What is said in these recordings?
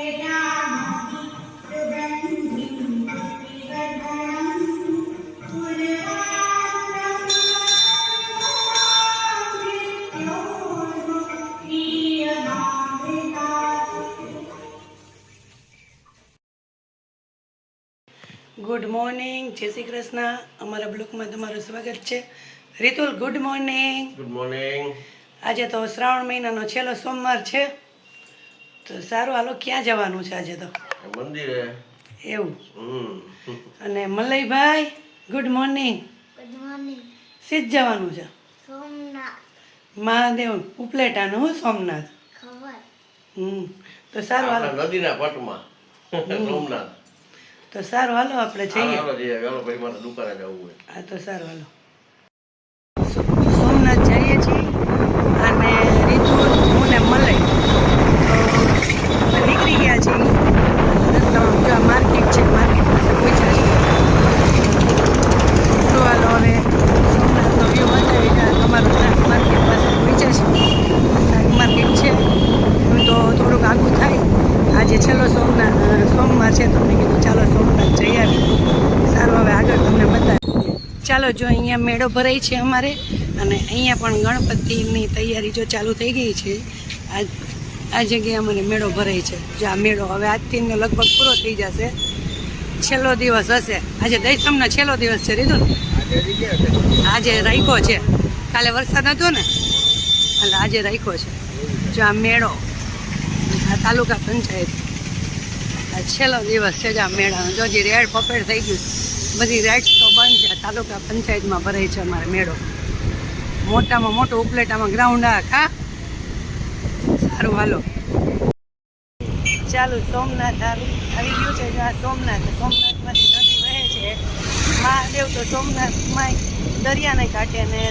Good morning, જય શ્રી કૃષ્ણ. અમારા બ્લોકમાં તમારું સ્વાગત છે. Ritul, good morning. Good morning. આજે તો શ્રાવણ મહિનાનો છેલ્લો સોમવાર છે, તો સારું, હાલો ક્યાં જવાનું છે આજે? તો મંદિરે. એવું? અને મલયભાઈ, ગુડ મોર્નિંગ. Good morning. સીધ જવાનું છે સોમનાથ. મહાદેવ ઉપલેટાનું સોમનાથ. ખબર. તો સારું, હાલો નદીના પટમાં સોમનાથ. તો સારું, હાલો આપણે જઈએ. હાલો ભાઈ, મારે દુકાને જવું હોય. હા, તો સારું, હાલો સોમનાથ જઈએ છીએ. અને રીતુ, હું ને મલય તો નીકળી ગયા છીએ. રસ્તામાં જો માર્કેટ છે, માર્કેટ પાસે પહોંચ્યા છીએ. તો હાલો હવે સોમનાથનો વ્યૂ બતાવી જાય. તમારું શાક માર્કેટ પાસે પહોંચ્યા છીએ. શાક માર્કેટ છે એમ તો થોડુંક આગું થાય. આજે છેલ્લો સોમવાર છે, તો મેં કીધું ચાલો સોમનાથ જઈ આવી. સારું, હવે આગળ તમને બતાવીએ. ચાલો, જો અહીંયા મેળો ભરાય છે અમારે, અને અહીંયા પણ ગણપતિની તૈયારી જો ચાલુ થઈ ગઈ છે. આ જગ્યાએ અમારે મેળો ભરાય છે. જો આ મેળો હવે આજથી લગભગ પૂરો થઈ જશે. છેલ્લો દિવસ હશે આજે. દૈસમનો છેલ્લો દિવસ છે રીધું ને? આજે રાખ્યો છે. કાલે વરસાદ હતો ને એટલે આજે રાખ્યો છે. જો આ મેળો, આ તાલુકા પંચાયત, આ છેલ્લો દિવસ છે જ આ મેળાનો. જો જે રેડ પપેડ થઈ ગયું, બધી રાઇડ્સ તો બંધ છે. તાલુકા પંચાયતમાં ભરાય છે અમારે મેળો. મોટામાં મોટો ઉપલેટામાં ગ્રાઉન્ડ આખા. સારું, હાલો ચાલુ. સોમનાથ આવી ગયું છે. જો આ સોમનાથમાંથી નદી વહે છે. મહાદેવ તો સોમનાથમાં દરિયાને કાંઠે ને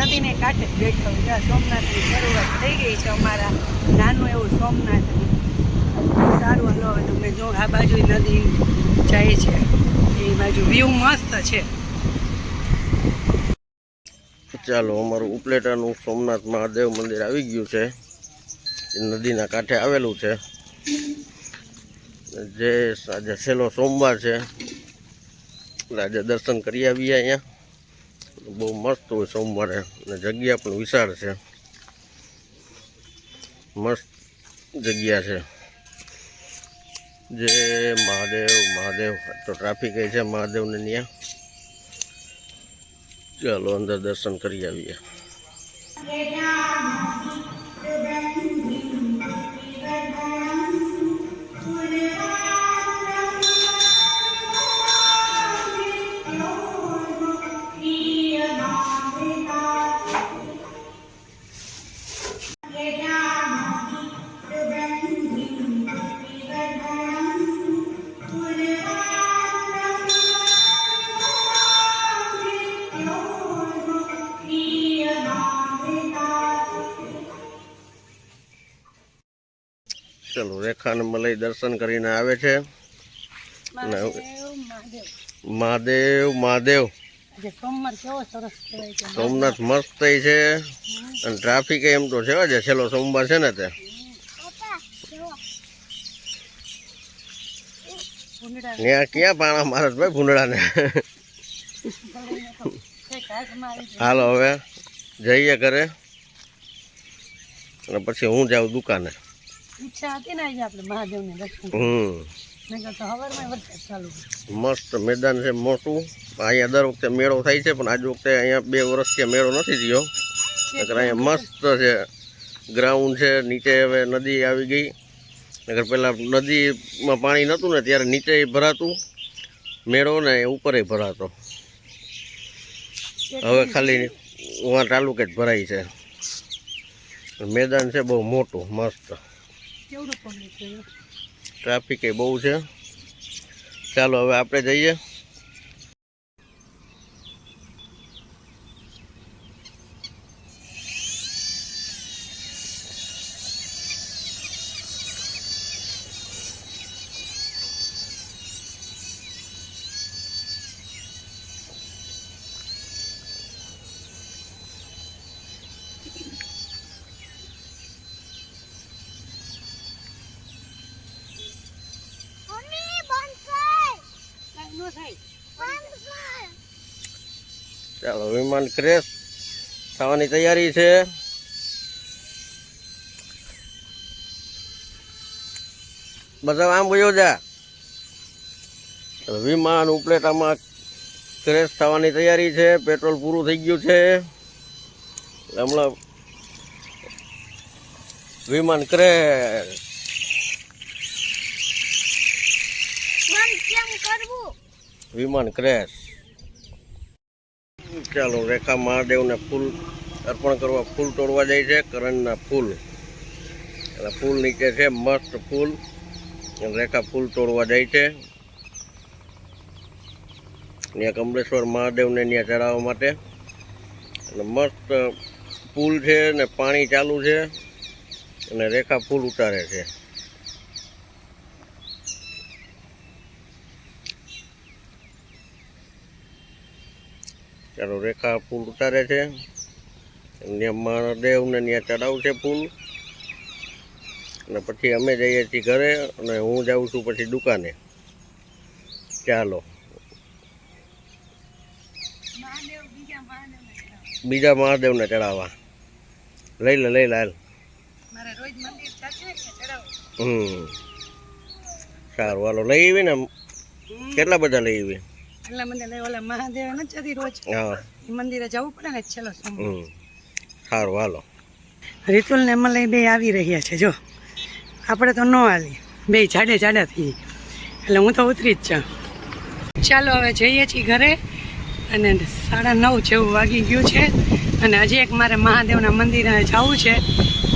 નદીને કાંઠે જ બેઠો. જ્યાં સોમનાથની શરૂઆત થઈ ગઈ છે અમારા નાનું એવું સોમનાથ. સારું, હાલો હવે તમે જો આ બાજુ નદી જાય છે, એ બાજુ વ્યૂ મસ્ત છે. ચાલો, અમારું ઉપલેટાનું સોમનાથ મહાદેવ મંદિર આવી ગયું છે. નદીના કાંઠે આવેલું છે. જે આજે છેલ્લો સોમવાર છે એટલે આજે દર્શન કરી આવીએ. અહીંયા બહુ મસ્ત હોય સોમવારે, અને જગ્યા પણ વિશાળ છે. મસ્ત જગ્યા છે. જે મહાદેવ તો ટ્રાફિક છે મહાદેવને ત્યાં. ચાલો અંદર દર્શન કરી આવીએ. ચલો, રેખા ને મલય દર્શન કરીને આવે છે. મહાદેવ સોમનાથ મસ્ત થઈ છે. અને ટ્રાફિક એમ તો છે જે છેલ્લો સોમવાર છે ને તે. ત્યાં ક્યાં પાણા મારે ભાઈ ભૂંડડા ને. હાલો હવે જઈએ ઘરે, અને પછી હું જાઉં દુકાને. ઈચ્છા હતી ને આજે આપણે મહાદેવને દર્શન. મસ્ત મેદાન છે મોટું. અહીંયા દર વખતે મેળો થાય છે, પણ આજ વખતે અહીંયા 2 વર્ષથી મેળો નથી થયો. નકર અહીંયા મસ્ત છે ગ્રાઉન્ડ છે. નીચે હવે નદી આવી ગઈ. નકર પહેલાં નદીમાં પાણી નહોતું ને ત્યારે નીચે ભરાતું મેળો ને ઉપર ભરાતો. હવે ખાલી ઉવા તાલુકે જ ભરાય છે. મેદાન છે બહુ મોટું મસ્ત. ટ્રાફિક એ બહુ છે. ચાલો હવે આપણે જઈએ. ચાલો વિમાન ક્રેશ થવાની તૈયારી છે. બધા આમ ગયો જા. વિમાન ઉપલેટામાં ક્રેશ થવાની તૈયારી છે. પેટ્રોલ પૂરું થઈ ગયું છે. હમણાં વિમાન ક્રેશ. વિમાન ક્રેશ. ચાલો રેખા મહાદેવને ફૂલ અર્પણ કરવા ફૂલ તોડવા જાય છે. કરણના ફૂલ એટલે ફૂલ નીચે છે મસ્ત ફૂલ. રેખા ફૂલ તોડવા જાય છે ત્યાં કમલેશ્વર મહાદેવને ત્યાં ચડાવવા માટે. એટલે મસ્ત પુલ છે ને પાણી ચાલુ છે અને રેખા ફૂલ ઉતારે છે. ચાલો રેખા ફૂલ ઉતારે છે. ત્યાં મહાદેવને ત્યાં ચડાવશે ફૂલ અને પછી અમે જઈએ છીએ ઘરે અને હું જાઉં છું પછી દુકાને. ચાલો બીજા મહાદેવને ચડાવવા. લઈ લે હાલ. સારું હાલો લઈ આવી ને. કેટલા બધા લઈ આવી? એટલા મંદિર ઓલા મહાદેવ નથી જતી રોજ. હા એ મંદિરે જવું પડે ને છેલ્લો સોમવાર. સારું હાલો. રીતુલ ને મલય બે આવી રહ્યા છે. જો આપણે તો ન હાલી, બે જાડા થઈ એટલે હું તો ઉતરી જ છું. ચાલો હવે જઈએ છીએ ઘરે અને 9:30 જેવું વાગી ગયું છે અને હજી એક મારે મહાદેવના મંદિરે જવું છે.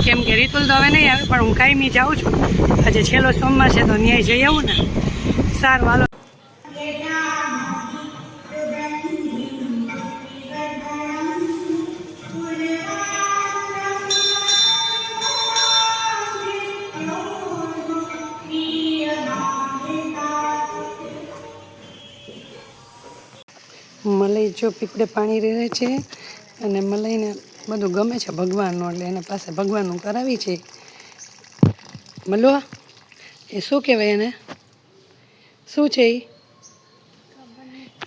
કેમ કે રીતુલ તો હવે નહીં આવે પણ હું કાયમી જાઉં છું. આજે છેલ્લો સોમવાર છે તો ન્યાય જઈ આવું ને. સારું હાલો. મલય જો પીપળે પાણી રહે છે અને મલયને બધું ગમે છે ભગવાનનું એટલે એના પાસે ભગવાનનું કરાવી છે. મલો એ શું કહેવાય એને? શું છે એ?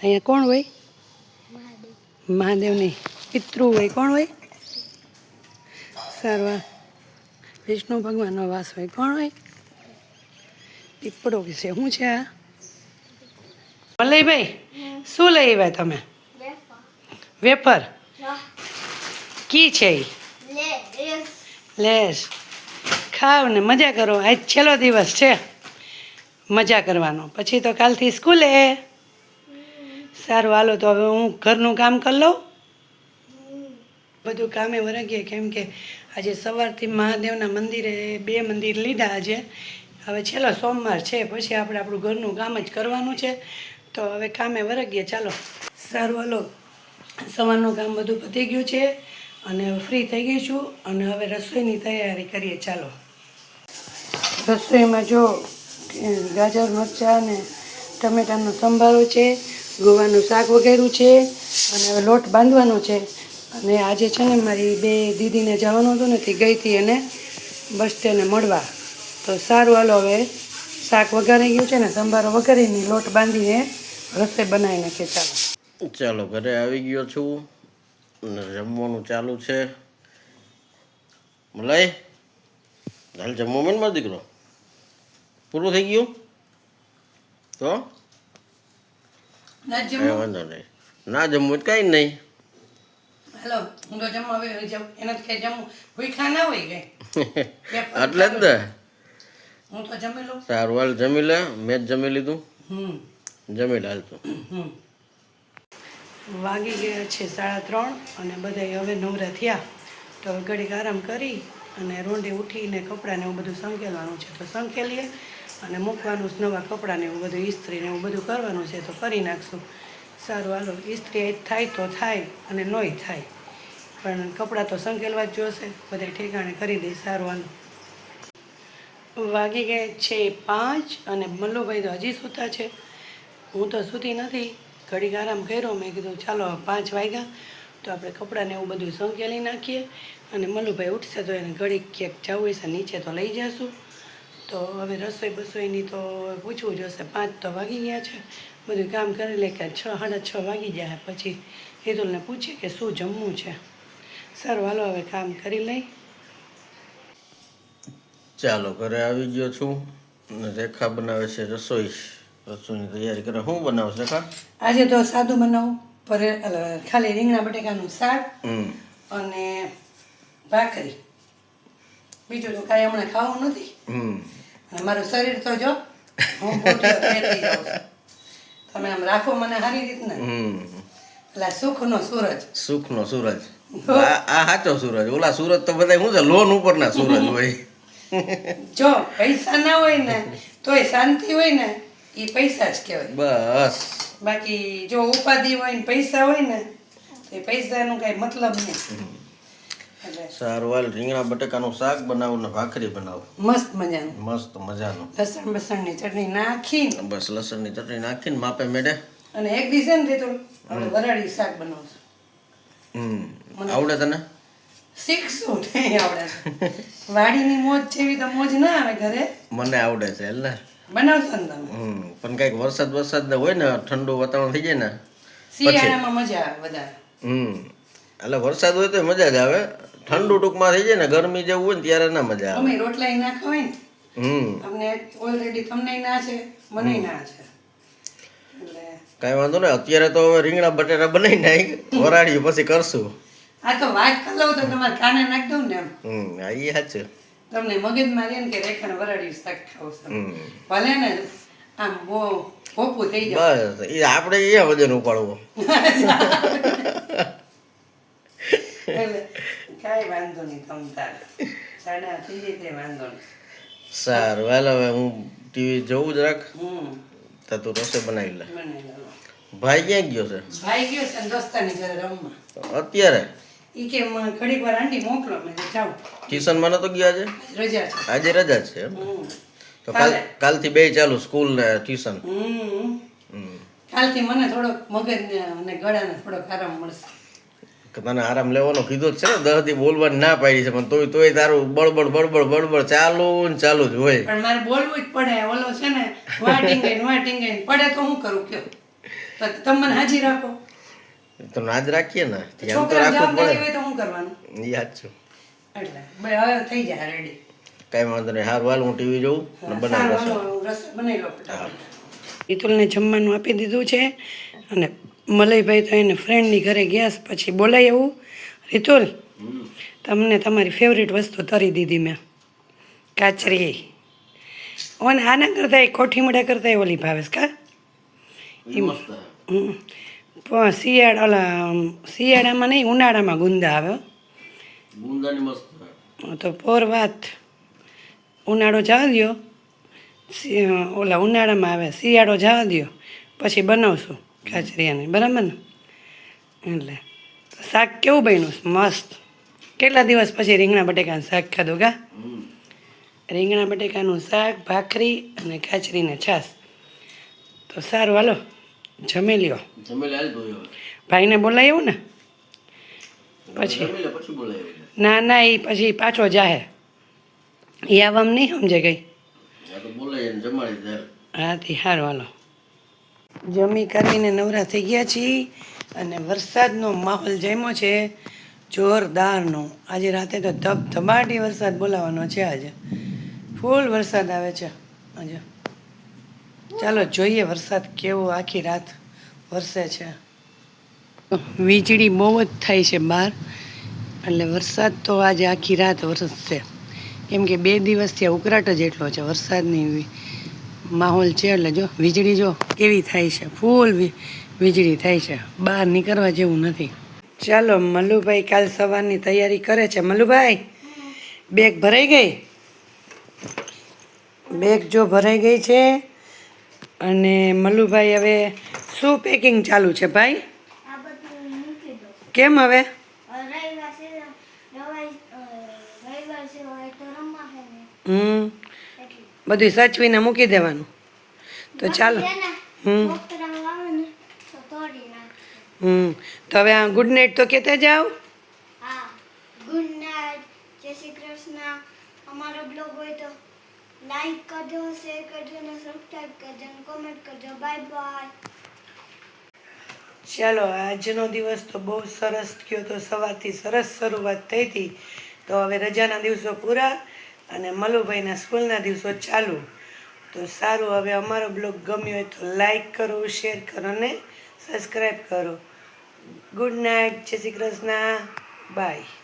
અહીંયા કોણ હોય? મહાદેવની પિતૃ હોય. કોણ હોય? સારવાર વિષ્ણુ ભગવાનનો વાસ હોય. કોણ હોય? પીપળો વિશે શું છે આ? મલયભાઈ શું લઈ આવ્યા તમે? વેફર. કી છે એ? લેસ. ખાવ ને મજા કરો. આજ છેલ્લો દિવસ છે મજા કરવાનો. પછી તો કાલથી સ્કૂલે. સારું હાલો તો હવે હું ઘરનું કામ કરી લઉં. બધું કામે વરગીએ કેમ કે આજે સવારથી મહાદેવના મંદિરે 2 મંદિર લીધા. આજે હવે છેલ્લો સોમવાર છે પછી આપણે આપણું ઘરનું કામ જ કરવાનું છે. તો હવે કામે વરગીએ. ચાલો સારું હાલો. સવારનું કામ બધું પતી ગયું છે અને ફ્રી થઈ ગઈ છું અને હવે રસોઈની તૈયારી કરીએ. ચાલો રસોઈમાં જો ગાજર મરચાં અને ટમેટાનો સંભારો છે, ગોવાનું શાક વગેરું છે અને હવે લોટ બાંધવાનો છે. અને આજે છે ને મારી 2 દીદીને જવાનું હતું ને તે ગઈ હતી એને બસ સ્ટેન્ડે મળવા. તો સારું હાલો હવે શાક વઘારી ગયું છે ને સંભારો વઘારીને લોટ બાંધીને રસોઈ બનાવી નાખીએ. ચાલો ઘરે આવી ગયો છું અને જમવાનું ચાલુ છે. મલય હાલ જમવા મેં મારો દીકરો પૂરું થઈ ગયું તો વાંધો નહીં. ના જમવું જ કાંઈ નહીં. હેલો હું તો જમવા આવી જાઉં. એને તો કઈ જમવું ભૂખા ના હોય કઈ એટલે જ ને. હું તો જમી લઉં. સારું હાલ જમી લે. મેં જ જમી લીધું. જમી લે હાલ તું. વાગી ગયા છે 3:30 અને બધા હવે નવરા થયા. તો હવે ઘડીક આરામ કરી અને રોંઢે ઉઠીને કપડાને એવું બધું સંકેલવાનું છે તો સંકેલીએ અને મૂકવાનું નવા કપડાને એવું બધું ઇસ્ત્રીને એવું બધું કરવાનું છે તો કરી નાખશું. સારું હાલો. ઇસ્ત્રી થાય તો થાય અને નોય થાય પણ કપડાં તો સંકેલવા જ જોશે. બધા ઠેકાણે કરી દઈ. સારું હાલો. વાગી ગયા છે 5 અને મલ્લુભાઈ તો હજી સૂતા છે. હું તો સૂતી નથી. ઘડીક આરામ કર્યો. મેં કીધું ચાલો 5 વાગ્યા તો આપણે કપડાને એવું બધું સંકેલી નાખીએ અને મલ્લુભાઈ ઉઠશે તો એને ઘડીક ક્યાંક જવું હશે નીચે તો લઈ જઈશું. તો તો હવે રસોઈ બસોઈની તો પૂછવું જોશે. 5 તો વાગી ગયા છે. બધું કામ કરી લે કે 6 સાડા 6 વાગી જાય. પછી હેતુલને પૂછીએ કે શું જમવું છે. સારું હાલો હવે કામ કરી લઈ. ચાલો ઘરે આવી ગયો છું અને રેખા બનાવે છે રસોઈની તૈયારી કરે. શું બનાવશે રેખા? આજે તો સાદું બનાવું ખાલી રીંગણા બટેકાનું શાક અને ભાખરી. બીજું તો કાંઈ હમણાં ખાવું નથી. અને મારું શરીર તો જો હું ભૂખ્યો થઈ જાઉં છું. તમે આમ રાખો મને સારી રીતના. એટલે સુખનો સૂરજ. આ સાચો સૂરજ. ઓલા સૂરજ તો બધા શું છે લોન ઉપરના સૂરજ હોય. જો પૈસા ના હોય ને તોય શાંતિ હોય ને એ પૈસા જ કહેવાય. બસ બાકી જો ઉપાધિ હોય ને પૈસા હોય ને તો એ પૈસાનું કઈ મતલબ નહીં. એટલે સારું હાલ રીંગણા બટેકાનું શાક બનાવું ને ભાખરી બનાવું. મસ્ત મજાનું લસણ બસણની ચટણી નાખીને બસ લસણની ચટણી નાખીને માપે મેડે. અને એક દિવસે ને તો આપણે વરાળી શાક બનાવશું. આવડે તને? શીખશું નહીં આવડે. વાડીની મોજ જેવી તો મોજ ના આવે ઘરે. મને આવડે છે એટલે બનાવશો ને તમે. પણ કઈક વરસાદ ને હોય ને ઠંડુ વાતાવરણ થઈ જાય ને શિયાળામાં મજા આવે વધારે. એટલે વરસાદ હોય તો મજા જ આવે. ઠંડુ ટૂંકમાં થઈ જાય ને ગરમી જેવું હોય ને ત્યારે ના મજા આવે. અમે રોટલા નાખવા હોય ને અમને ઓલરેડી તમને ના છે મને ના છે એટલે કાંઈ વાંધો નહીં. અત્યારે તો હવે રીંગણા બટેટા બનાવી નાખ વરાળ્યું પછી કરશું. આ તો વાત કરી લઉં તો તમારે કાને નાખી દઉં ને એમ. હા એ સાચું. તમને મગજમાં રહે ને કે રેખાને વરાળ્યું શાક ખાવું છે. ભલે ને આમ ભોપું થઈ જાય. બસ એ આપણે એ વજન ઉપાડવો. એટલે કાંઈ વાંધો નહીં તમ તારે સાડા થઈ જાય તે વાંધો નહીં. સારું હાલ હવે હું ટીવી જોઉં જ રાખ. તો તું રસોઈ બનાવી લે. ભાઈ ક્યાં ગયો છે? ભાઈ ગયો છે દોસ્તાની ઘરે રમવા. અત્યારે ઈ કે ઘડીક વાર આંટી મોકલો મેં જાઉં. ટ્યુશનમાં નતો ગયો આજે? રજા છે આજે રજા છે એમ? તો કાલથી બે ચાલુ સ્કૂલ ને ટ્યુશન. કાલથી મને થોડોક મગજ અને ગળાને થોડોક આરામ મળશે. તને આરામ લેવાનો કીધો જ છે ને. 10 દી બોલવાની ના પાડી છે પણ તોય તારું બળબડ ચાલુ ને ચાલુ જ હોય. પણ મારે બોલવું જ પડે. ઓલો છે ને વાટીંગ પડે તો હું કરું કયો? તો તમે મને હાજી રાખો તો નાજ રાખીએ ને. ધ્યાન તો છોકરા રાખવું જવાબદારી પડે. હોય તો હું કરવાનું? યાદ છું. એટલે હવે થઈ જાય રેડી. કાંઈ વાંધો નહીં. હારું હાલ હું ટીવી જોઉં ને બનાવું રસોઈ. રસોઈ બનાવી લો ફટાફટ. ઈતુલને જમવાનું આપી દીધું છે અને મલયભાઈ તો એને ફ્રેન્ડની ઘરે ગયા પછી બોલાય એવું. રીતુલ તમને તમારી ફેવરિટ વસ્તુ તરી દીધી મેં. કાચરી. ઓને આના કરતા ખોઠી મડા કરતા ઓલી ભાવેશ કા શિયાળામાં નહીં ઉનાળામાં ગુંદા આવે. તો પોર વાત ઉનાળો જવા દો ઓલા ઉનાળામાં આવે શિયાળો જવા દો પછી બનાવશું કાચરિયાને બરાબર ને. એટલે શાક કેવું બન્યું? મસ્ત. કેટલા દિવસ પછી રીંગણા બટેકાનું શાક ખાધું કા? રીંગણા બટેકાનું શાક ભાખરી અને કાચરીને છાશ. તો સારું હાલો જમી લ્યો. ભાઈને બોલાવ્યું ને પછી ના એ પછી પાછો જાહે. એ આવામ નહીં સમજે ગઈ. હા તે સારું હાલો. જમી કરીને નવરા થઈ ગયા છીએ અને વરસાદનો માહોલ જામ્યો છે જોરદારનો. આજે રાતે તો ધબધબાટી વરસાદ બોલાવવાનો છે. આજે ફૂલ વરસાદ આવે છે આજે. ચાલો જોઈએ વરસાદ કેવો આખી રાત વરસે છે. વીજળી બહુ જ થાય છે બહાર એટલે વરસાદ તો આજે આખી રાત વરસશે. કેમ કે 2 દિવસથી ઉકળાટ જ એટલો છે વરસાદની માહોલ છે. એટલે જો વીજળી જો કેવી થાય છે. ફૂલ વીજળી થાય છે. બહાર નીકળવા જેવું નથી. ચાલો મલ્લુભાઈ કાલ સવારની તૈયારી કરે છે. મલ્લુભાઈ બેગ ભરાઈ ગઈ? બેગ જો ભરાઈ ગઈ છે. અને મલ્લુભાઈ હવે શું પેકિંગ ચાલુ છે ભાઈ? કેમ હવે? બધું સાચવીને મૂકી દેવાનું. તો ચાલો તો હવે આ ગુડ નાઇટ તો કહેતા જાઓ. Good night. જય શ્રી કૃષ્ણ. અમારો બ્લોગ હોય તો લાઈક કરજો, શેર કરજો અને સબસ્ક્રાઇબ કરજો અને કોમેન્ટ કરજો. Bye bye. ચાલો, આજનો દિવસ તો બહુ સરસ ગયો, તો સવારથી સરસ શરૂઆત થઈ હતી. તો હવે રજાના દિવસો પૂરા અને મલુભાઈના સ્કૂલના દિવસો ચાલુ. તો સારું, હવે અમારો બ્લોગ ગમ્યો હોય તો લાઈક કરો, શેર કરો અને સબસ્ક્રાઈબ કરો. ગુડ નાઇટ, જય શ્રી કૃષ્ણ, બાય.